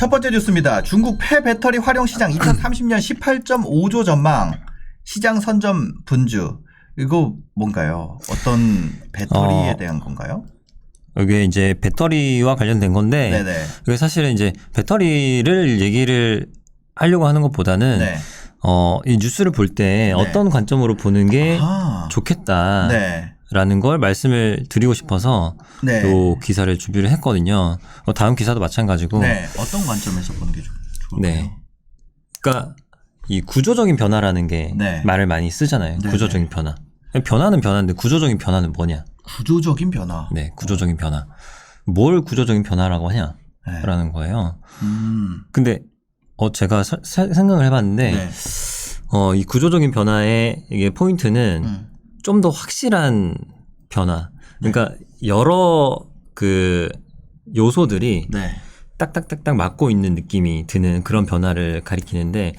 첫 번째 뉴스입니다. 중국 폐배터리 활용 시장 2030년 18.5조 전망 시장 선점 분주. 이거 뭔가요? 어떤 배터리에 대한 건가요? 이게 이제 배터리와 관련된 건데 네네. 이게 사실은 이제 배터리를 얘기를 하려고 하는 것보다는 네. 이 뉴스를 볼 때 어떤 관점으로 보는 게 좋겠다. 네. 라는 걸 말씀을 드리고 싶어서 네. 이 기사를 준비를 했거든요. 다음 기사도 마찬가지고. 네. 어떤 관점에서 보는 게 좋을까요? 네. 그러니까 이 구조적인 변화라는 게 네. 말을 많이 쓰잖아요. 네네. 구조적인 변화. 변화는 변화인데 구조적인 변화는 뭐냐? 구조적인 변화. 네, 구조적인 변화. 뭘 구조적인 변화라고 하냐? 네. 라는 거예요. 근데 제가 생각을 해봤는데 네. 이 구조적인 변화의 이게 포인트는 좀 더 확실한 변화. 그러니까 여러 그 요소들이 네. 딱딱딱딱 맞고 있는 느낌이 드는 그런 변화를 가리키는데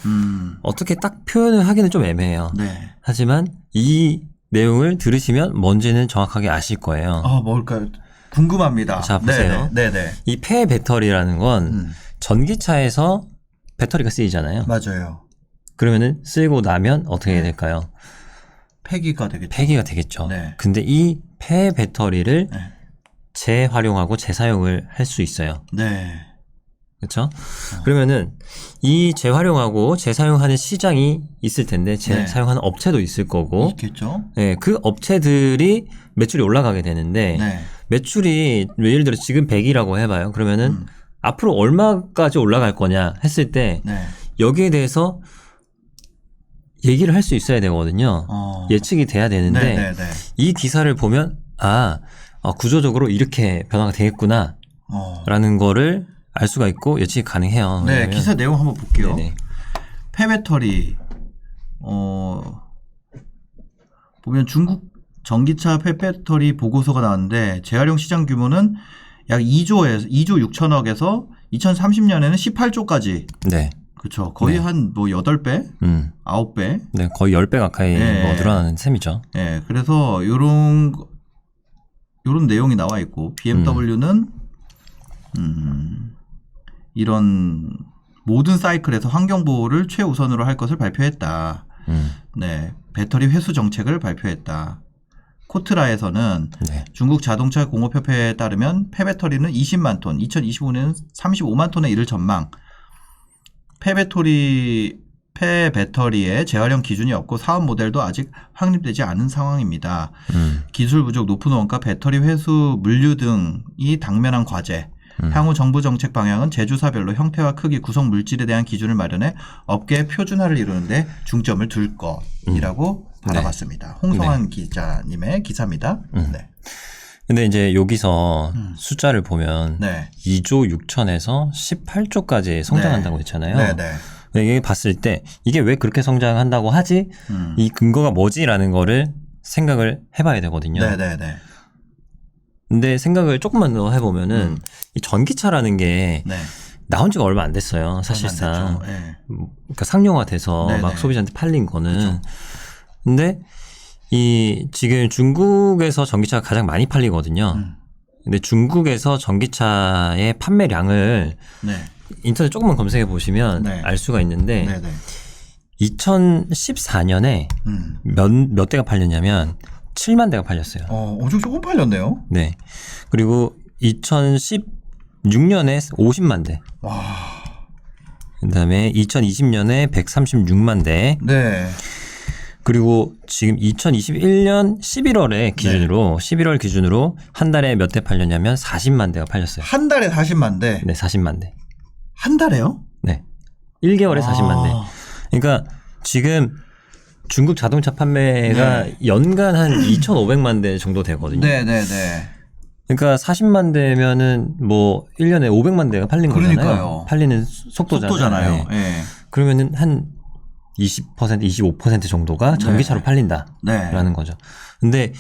어떻게 딱 표현을 하기는 좀 애매해요. 네. 하지만 이 내용을 들으시면 뭔지는 정확하게 아실 거예요. 뭘까요? 궁금합니다. 자, 보세요. 네네. 이 폐배터리라는 건 전기차에서 배터리가 쓰이잖아요. 맞아요. 그러면은 쓰고 나면 어떻게 될까요? 폐기가 되겠죠. 폐기가 되겠죠. 네. 근데 이 폐배터리를 네. 재활용하고 재사용을 할 수 있어요. 네. 그렇죠? 그러면은 이 재활용하고 재사용하는 시장이 있을 텐데 재사용하는 업체도 있을 거고 있겠죠. 네, 그 업체들이 매출이 올라가게 되는데 네. 매출이 예를 들어 지금 100이라고 해봐요. 그러면은 앞으로 얼마까지 올라갈 거냐 했을 때 네. 여기에 대해서 얘기를 할 수 있어야 되거든요. 예측이 돼야 되는데 네네네. 이 기사를 보면 구조적으로 이렇게 변화가 되겠구나 라는 거를 알 수가 있고 예측이 가능해요. 네, 기사 내용 한번 볼게요. 네네. 폐배터리 보면 중국 전기차 폐배터리 보고서가 나왔는데 재활용 시장 규모는 약 2조 6천억에서 2030년에는 18조까지. 네. 그렇죠. 거의 네. 한 8배? 9배? 네, 거의 10배 가까이 늘어나는 셈이죠. 네, 그래서 요런 내용이 나와 있고 BMW는 이런 모든 사이클에서 환경 보호를 최우선으로 할 것을 발표했다. 네, 배터리 회수 정책을 발표했다. 코트라에서는 네. 중국 자동차 공업협회에 따르면 폐배터리는 20만 톤, 2025년은 35만 톤에 이를 전망. 폐배터리의 재활용 기준이 없고 사업 모델도 아직 확립되지 않은 상황입니다. 기술 부족, 높은 원가, 배터리 회수 물류 등이 당면한 과제. 향후 정부 정책 방향은 제조사별로 형태와 크기, 구성 물질에 대한 기준을 마련해 업계의 표준화를 이루는데 중점을 둘 것이라고 알아봤습니다. 홍성환 기자님의 기사입니다. 네. 근데 이제 여기서 숫자를 보면 네. 2조 6천에서 18조까지 성장한다고 했잖아요. 네네. 이게 봤을 때 이게 왜 그렇게 성장한다고 하지? 이 근거가 뭐지라는 거를 생각을 해봐야 되거든요. 네네네. 근데 생각을 조금만 더 해보면은 이 전기차라는 게 네. 나온 지가 얼마 안 됐어요. 사실상. 그러니까 상용화돼서 네네. 막 소비자한테 팔린 거는. 그렇죠. 근데 이 지금 중국에서 전기차가 가장 많이 팔리거든요. 근데 중국에서 전기차의 판매량을 인터넷 조금만 검색해 보시면 알 수가 있는데 2014년에 몇 대가 팔렸냐면 7만 대가 팔렸어요. 엄청 조금 팔렸네요. 네. 그리고 2016년에 50만 대. 와. 그다음에 2020년에 136만 대. 네. 그리고 지금 2021년 11월에 기준으로 11월 기준으로 한 달에 몇 대 팔렸냐면 40만 대가 팔렸어요. 한 달에 40만 대. 네, 40만 대. 한 달에요? 네. 1개월에 40만 대. 그러니까 지금 중국 자동차 판매가 연간 한 2,500만 대 정도 되거든요. 네, 네, 네. 그러니까 40만 대면은 뭐 1년에 500만 대가 팔린 거잖아요. 팔리는 속도잖아요. 네. 그러면은 한 20%, 25% 정도가 전기차로 팔린다라는 거죠. 근데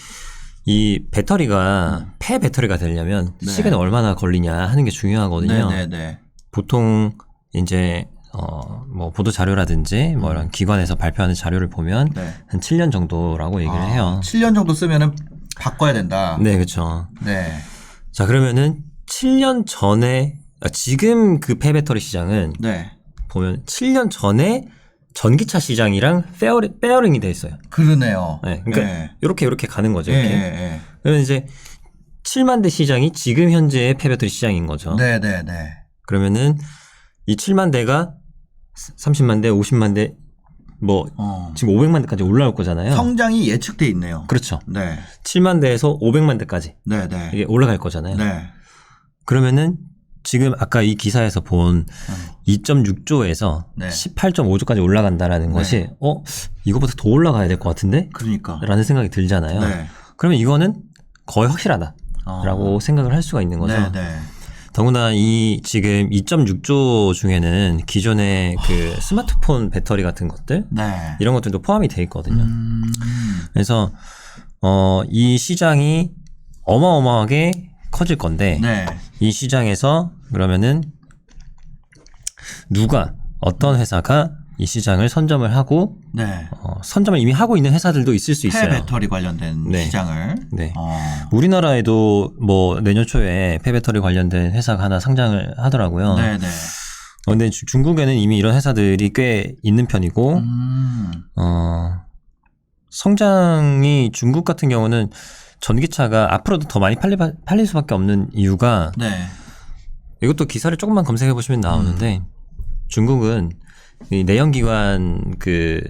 이 배터리가 폐배터리가 되려면 시간이 얼마나 걸리냐 하는 게 중요하거든요. 보통 이제 뭐 보도 자료라든지 뭐 이런 기관에서 발표하는 자료를 보면 한 7년 정도라고 얘기를 해요. 7년 정도 쓰면은 바꿔야 된다. 네, 그렇죠. 네. 자, 그러면은 7년 전에 지금 그 폐배터리 시장은 네. 보면 7년 전에 전기차 시장이랑 페어링이 돼 있어요. 그러네요. 네, 그러니까 이렇게 가는 거죠. 예, 이렇게. 예. 그러면 이제 7만 대 시장이 지금 현재의 폐배터리 시장인 거죠. 네네네. 그러면은 이 7만 대가 30만 대, 50만 대, 뭐 지금 500만 대까지 올라올 거잖아요. 성장이 예측돼 있네요. 그렇죠. 네. 7만 대에서 500만 대까지 네네. 이게 올라갈 거잖아요. 네. 그러면은 지금 아까 이 기사에서 본 2.6조에서 네. 18.5조까지 올라간다라는 네. 것이 이거보다 더 올라가야 될 것 같은데? 그러니까. 라는 생각이 들잖아요. 네. 그러면 이거는 거의 확실하다라고 생각을 할 수가 있는 거죠. 네네. 더구나 이 지금 2.6조 중에는 기존의 그 스마트폰 배터리 같은 것들 네. 이런 것들도 포함이 돼 있거든요. 그래서 이 시장이 어마어마하게 커질 건데 네. 이 시장에서 그러면은 누가 어떤 회사가 이 시장을 선점을 하고 네. 선점을 이미 하고 있는 회사들도 있을 수 있어요. 폐배터리 관련된 네. 시장을. 네. 우리나라에도 뭐 내년 초에 폐배터리 관련된 회사가 하나 상장을 하더라고요. 네네. 근데 중국에는 이미 이런 회사들이 꽤 있는 편이고 성장이 중국 같은 경우는 전기차가 앞으로도 더 많이 팔릴 수밖에 없는 이유가 네. 이것도 기사를 조금만 검색해 보시면 나오는데 중국은 이 내연기관 그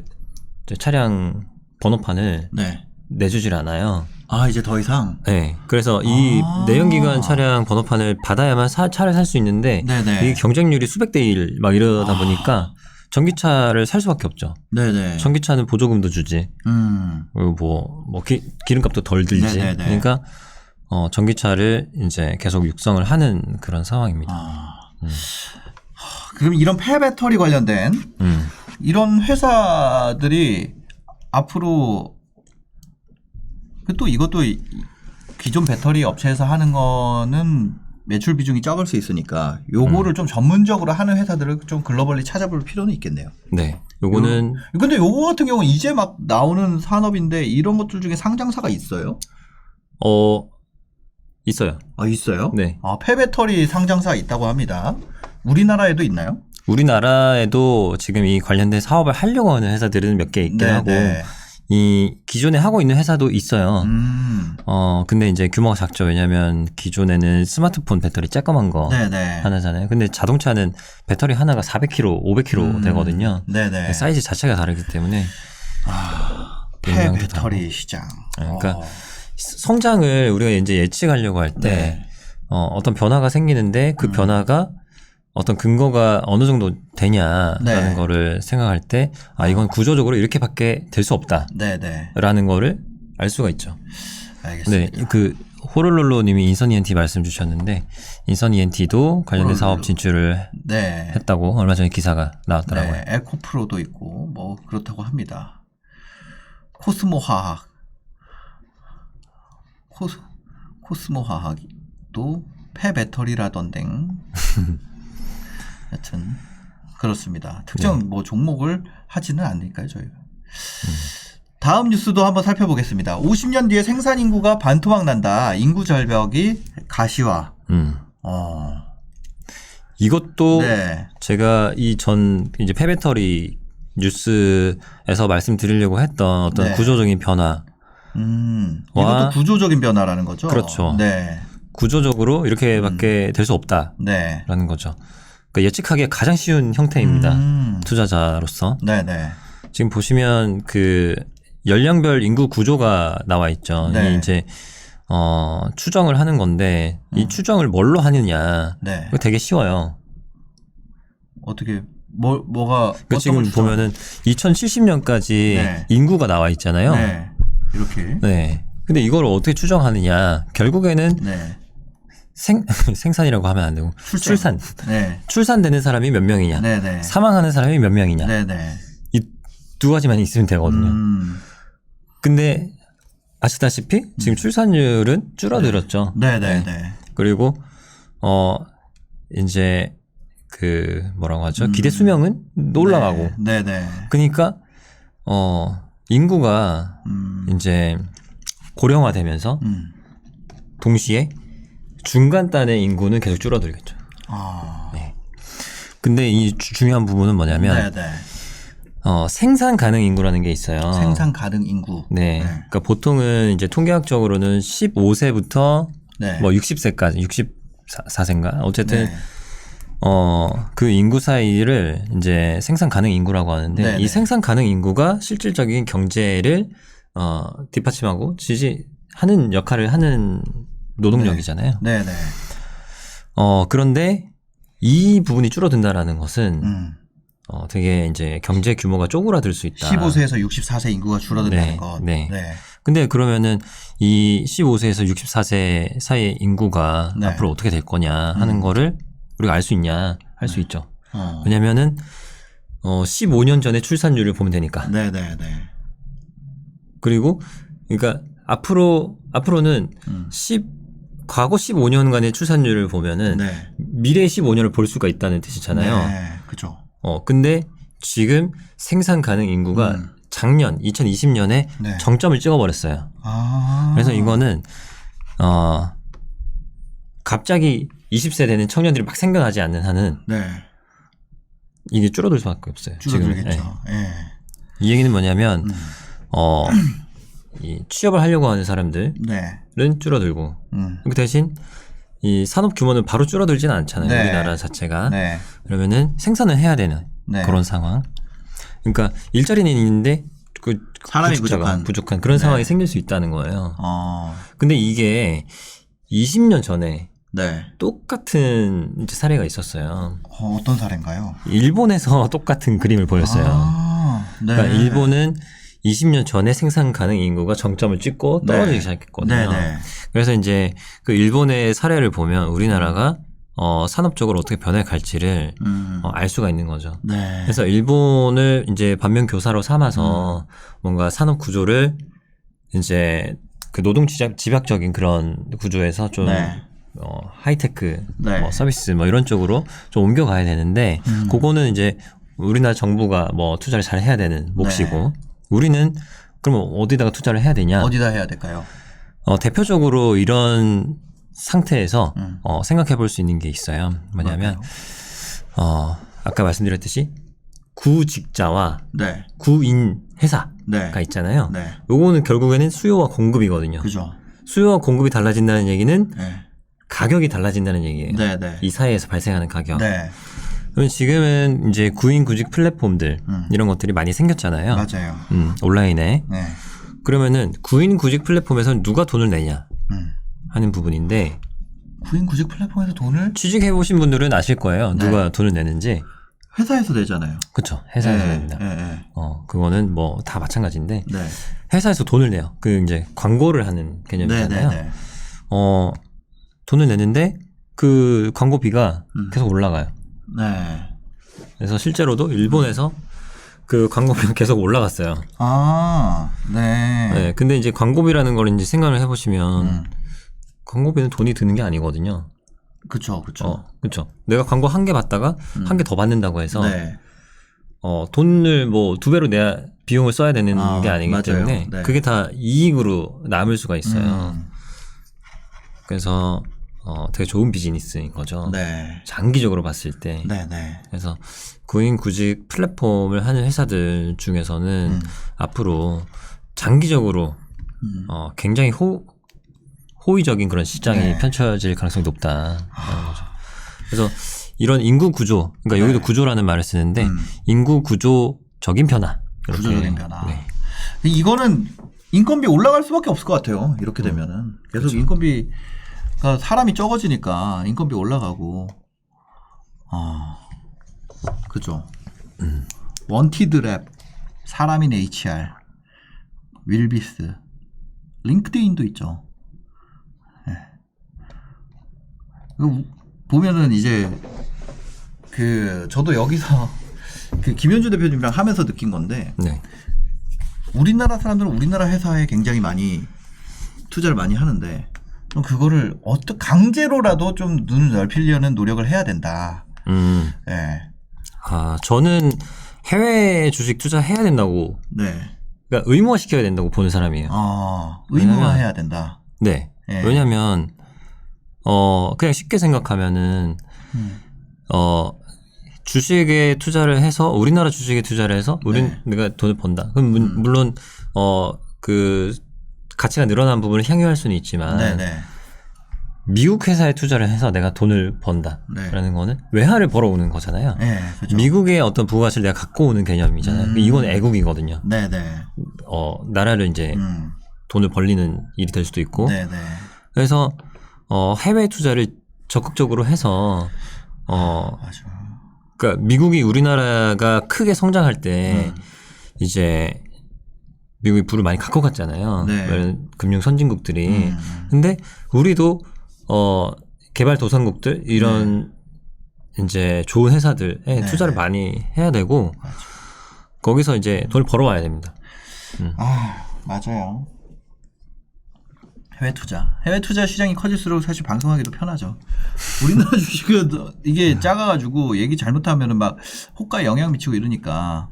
차량 번호판을 네. 내주질 않아요. 아, 이제 더 이상? 네. 그래서 이 내연기관 차량 번호판을 받아야만 차를 살 수 있는데 네네. 이 경쟁률이 수백 대 1 막 이러다 보니까 전기차를 살 수밖에 없죠. 네네. 전기차는 보조금도 주지. 그리고 뭐 기름값도 덜 들지. 네네네. 그러니까 전기차를 이제 계속 육성을 하는 그런 상황입니다. 그럼 이런 폐배터리 관련된 이런 회사들이 앞으로 또 이것도 기존 배터리 업체에서 하는 거는 매출 비중이 적을 수 있으니까 요거를 좀 전문적으로 하는 회사들을 좀 글로벌리 찾아볼 필요는 있겠네요. 네. 요거는 근데 요거 같은 경우는 이제 막 나오는 산업인데 이런 것들 중에 상장사가 있어요? 있어요. 아, 있어요? 네. 폐배터리 상장사 있다고 합니다. 우리나라에도 있나요? 우리나라에도 지금 이 관련된 사업을 하려고 하는 회사들은 몇 개 있긴 네네. 하고 이 기존에 하고 있는 회사도 있어요. 근데 이제 규모가 작죠. 왜냐하면 기존에는 스마트폰 배터리 쬐까만 거 네네. 하나잖아요. 근데 자동차는 배터리 하나가 400kg, 500kg 되거든요. 네네. 사이즈 자체가 다르기 때문에 폐배터리 시장. 그러니까 성장을 우리가 이제 예측하려고 할 때 네. 어떤 변화가 생기는데 그 변화가 어떤 근거가 어느 정도 되냐라는 네. 거를 생각할 때 이건 구조적으로 이렇게밖에 될 수 없다라는 네네. 거를 알 수가 있죠. 알겠습니다. 네, 그 호롤롤로님이 인선 ENT 말씀 주셨는데 인선 ENT도 관련된 사업 진출을 네. 했다고 얼마 전에 기사가 나왔더라고요. 네. 에코프로도 있고 뭐 그렇다고 합니다. 코스모 화학, 코스모 화학도 폐배터리라던데. 하여튼 그렇습니다. 특정 뭐 종목을 하지는 않으니까요, 저희가. 다음 뉴스도 한번 살펴보겠습니다. 50년 뒤에 생산 인구가 반토막 난다. 인구 절벽이 가시화. 이것도 네. 제가 이제 폐배터리 뉴스에서 말씀드리려고 했던 어떤 네. 구조적인 변화. 이것도 구조적인 변화라는 거죠. 그렇죠. 네. 구조적으로 이렇게밖에 될 수 없다라는 네. 거죠. 그러니까 예측하기 가장 쉬운 형태입니다. 투자자로서. 네네. 지금 보시면 그 연령별 인구 구조가 나와 있죠. 네. 이 이제 추정을 하는 건데 이 추정을 뭘로 하느냐. 네. 그거 되게 쉬워요. 어떻게 뭐가 그러니까 지금 보면은 2070년까지 네. 인구가 나와 있잖아요. 네. 이렇게. 네. 근데 이걸 어떻게 추정하느냐. 결국에는 네. 생산이라고 하면 안 되고 출산. 네. 출산되는 사람이 몇 명이냐. 네네. 사망하는 사람이 몇 명이냐. 네네. 이 두 가지만 있으면 되거든요. 근데 아시다시피 지금 출산율은 줄어들었죠. 네네네. 네. 그리고 이제 그 뭐라고 하죠? 기대 수명은 올라가고. 네네. 그러니까 인구가 이제 고령화되면서 동시에 중간단의 인구는 계속 줄어들겠죠. 네. 근데 이 중요한 부분은 뭐냐면 네네. 생산 가능 인구라는 게 있어요. 생산 가능 인구. 네. 그러니까 보통은 이제 통계학적으로는 15세부터 네. 뭐 60세까지 64세인가 어쨌든 네. 그 인구 사이를 이제 생산 가능 인구라고 하는데 네네. 이 생산 가능 인구가 실질적인 경제를 뒷받침하고 지지하는 역할을 하는 노동력이잖아요. 네네. 그런데 이 부분이 줄어든다라는 것은 되게 이제 경제 규모가 쪼그라들 수 있다. 15세에서 64세 인구가 줄어든다는 네, 것. 네. 근데 그러면은 이 15세에서 64세 사이의 인구가 네. 앞으로 어떻게 될 거냐 하는 거를 우리가 알 수 있냐? 할 수 있죠. 왜냐면은 15년 전에 출산율을 보면 되니까. 네네네. 그리고 그러니까 앞으로는 과거 15년간의 출산율을 보면은 네. 미래 15년을 볼 수가 있다는 뜻이잖아요. 네. 그죠. 근데 지금 생산 가능 인구가 작년 2020년에 네. 정점을 찍어버렸어요. 그래서 이거는 갑자기 20세 되는 청년들이 막 생겨나지 않는 한은 네. 이게 줄어들 수밖에 없어요. 줄어들겠죠. 지금. 예. 이 얘기는 뭐냐면 이 취업을 하려고 하는 사람들은 네. 줄어들고 그 대신 이 산업 규모는 바로 줄어들지는 않잖아요. 네. 우리나라 자체가. 네. 그러면은 생산을 해야 되는 네. 그런 상황. 그러니까 일자리는 있는데 그 사람이 부족한 그런 네. 상황이 생길 수 있다는 거예요. 어. 근데 이게 20년 전에 네. 똑같은 이제 사례가 있었어요. 어떤 사례인가요? 일본에서 똑같은 그림을 보였어요. 네. 그러니까 일본은 20년 전에 생산 가능 인구가 정점을 찍고 떨어지기 네. 시작했거든요. 네네. 그래서 이제 그 일본의 사례를 보면 우리나라가 산업적으로 어떻게 변해 갈지를 알 수가 있는 거죠. 네. 그래서 일본을 이제 반면 교사로 삼아서 뭔가 산업 구조를 이제 그 노동 집약적인 그런 구조에서 좀 네. 하이테크 네. 뭐 서비스 뭐 이런 쪽으로 좀 옮겨가야 되는데 그거는 이제 우리나라 정부가 뭐 투자를 잘 해야 되는 몫이고 우리는 그러면 어디다가 투자를 해야 되냐? 어디다 해야 될까요? 대표적으로 이런 상태에서 생각해 볼 수 있는 게 있어요. 뭐냐면 아까 말씀드렸듯이 구직자와 네. 구인 회사가 네. 있잖아요. 네. 요거는 결국에는 수요와 공급이거든요. 그죠. 수요와 공급이 달라진다는 얘기는 네. 가격이 달라진다는 얘기예요. 네. 네. 이 사회에서 발생하는 가격. 네. 그럼 지금은 이제 구인 구직 플랫폼들 이런 것들이 많이 생겼잖아요. 맞아요. 온라인에. 네. 그러면은 구인 구직 플랫폼에서 누가 돈을 내냐 하는 부분인데 구인 구직 플랫폼에서 돈을 취직해 보신 분들은 아실 거예요. 누가 돈을 내는지. 회사에서 내잖아요. 그렇죠. 회사에서 네. 냅니다. 네. 그거는 뭐 다 마찬가지인데 네. 회사에서 돈을 내요. 그 이제 광고를 하는 개념이잖아요. 네. 돈을 내는데 그 광고비가 계속 올라가요. 네. 그래서 실제로도 일본에서 그 광고비가 계속 올라갔어요. 네. 네. 근데 이제 광고비라는 걸 이제 생각을 해보시면 광고비는 돈이 드는 게 아니거든요. 그쵸. 그렇죠. 내가 광고 한 개 받다가 한 개 더 받는다고 해서 네. 돈을 뭐 2배로 내야 비용을 써야 되는 게 아니기 맞아요. 때문에 네. 그게 다 이익으로 남을 수가 있어요. 그래서 되게 좋은 비즈니스인 거죠. 네. 장기적으로 봤을 때. 네. 그래서 구인 구직 플랫폼을 하는 회사들 중에서는 앞으로 장기적으로 굉장히 호의적인 그런 시장이 네. 펼쳐질 가능성이 높다라는 거죠. 그래서 이런 인구 구조, 그러니까 여기도 구조라는 말을 쓰는데 인구 구조적인 변화. 이렇게. 구조적인 변화. 네. 이거는 인건비 올라갈 수밖에 없을 것 같아요. 이렇게 되면은 계속 그렇죠. 인건비가 사람이 적어지니까 인건비 올라가고. 그죠. 원티드 랩, 사람인 HR, 윌비스, 링크드인도 있죠. 네. 보면은 이제 저도 여기서 김현주 대표님이랑 하면서 느낀 건데 네. 우리나라 사람들은 우리나라 회사에 굉장히 많이 투자를 많이 하는데 그럼 그거를 강제로라도 좀 눈을 넓히려는 노력을 해야 된다. 네. 저는 해외 주식 투자해야 된다고. 네. 그러니까 의무화 시켜야 된다고 보는 사람이에요. 의무화해야 된다. 네. 네. 왜냐하면 그냥 쉽게 생각하면은 주식에 투자를 해서 우리나라 주식에 투자를 해서 내가 돈을 번다. 그럼 물론 그 가치가 늘어난 부분을 향유할 수는 있지만 미국 회사에 투자를 해서 내가 돈을 번다라는 거는 외화를 벌어오는 거잖아요. 그렇죠. 미국의 어떤 부가가치를 내가 갖고 오는 개념이잖아요. 이건 애국이거든요. 나라를 이제 돈을 벌리는 일이 될 수도 있고. 그래서 해외 투자를 적극적으로 해서 맞아. 그러니까 미국이 우리나라가 크게 성장할 때 이제 미국이 부를 많이 갖고 갔잖아요. 금융 선진국들이. 근데 우리도 개발도상국들 이런 이제 좋은 회사들에 투자를 많이 해야 되고 거기서 이제 돈을 벌어와야 됩니다. 맞아요. 해외 투자 시장이 커질수록 사실 방송하기도 편하죠. 우리나라 주식은 이게 작아가지고 얘기 잘못하면은 막 호가에 영향 미치고 이러니까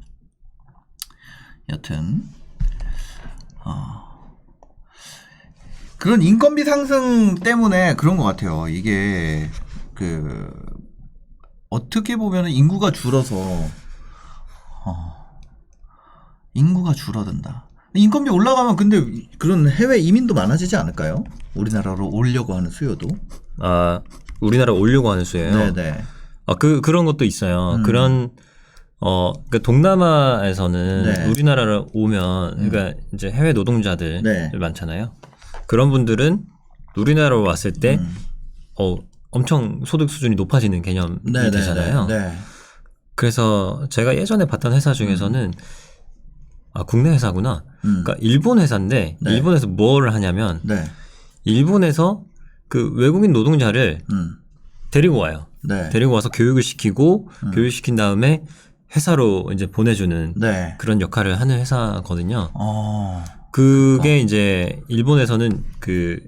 여튼 그런 인건비 상승 때문에 그런 것 같아요. 이게 어떻게 보면은 인구가 줄어서 인구가 줄어든다. 인건비 올라가면 근데 그런 해외 이민도 많아지지 않을까요? 우리나라로 오려고 하는 수요도. 우리나라 오려고 하는 수요예요. 그런 것도 있어요. 그런 그러니까 동남아에서는 우리나라로 오면 그러니까 이제 해외 노동자들 많잖아요. 그런 분들은 우리나라로 왔을 때 엄청 소득 수준이 높아지는 개념이 되잖아요. 그래서 제가 예전에 봤던 회사 중에서는 국내 회사구나. 그러니까 일본 회사인데 일본에서 뭘 하냐면 일본에서 그 외국인 노동자를 데리고 와요. 데리고 와서 교육을 시키고 교육시킨 다음에 회사로 이제 보내주는 그런 역할을 하는 회사거든요. 그게 이제 일본에서는 그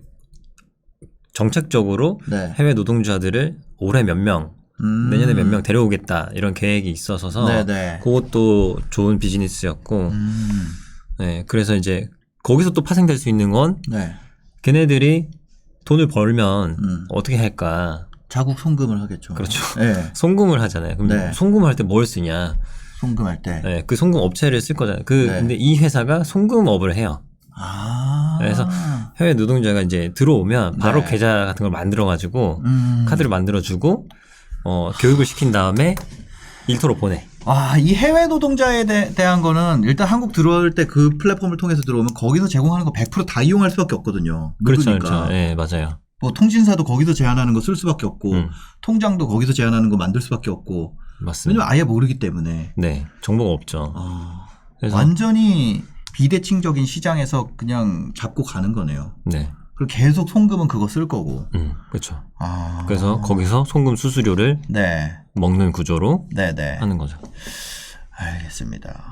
정책적으로 해외 노동자들을 올해 몇 명, 내년에 몇 명 데려오겠다 이런 계획이 있어서 그것도 좋은 비즈니스였고 그래서 이제 거기서 또 파생될 수 있는 건 걔네들이 돈을 벌면 어떻게 할까? 자국 송금을 하겠죠. 그렇죠. 송금을 하잖아요. 그럼 송금을 할 때 뭘 쓰냐? 송금할 때. 그 송금 업체를 쓸 거잖아요. 근데 이 회사가 송금업을 해요. 그래서 해외 노동자가 이제 들어오면 바로 계좌 같은 걸 만들어가지고 카드를 만들어주고 교육을 시킨 다음에 일터로 보내. 이 해외 노동자에 대한 거는 일단 한국 들어올 때 그 플랫폼을 통해서 들어오면 거기서 제공하는 거 100% 다 이용할 수밖에 없거든요. 그렇죠. 네, 맞아요. 뭐 통신사도 거기서 제한하는 거 쓸 수밖에 없고 통장도 거기서 제한하는 거 만들 수밖에 없고. 맞습니다. 왜냐면 아예 모르기 때문에. 정보가 없죠. 그래서 완전히 비대칭적인 시장에서 그냥 잡고 가는 거네요. 그리고 계속 송금은 그거 쓸 거고. 그렇죠. 그래서 거기서 송금 수수료를 먹는 구조로 하는 거죠. 알겠습니다.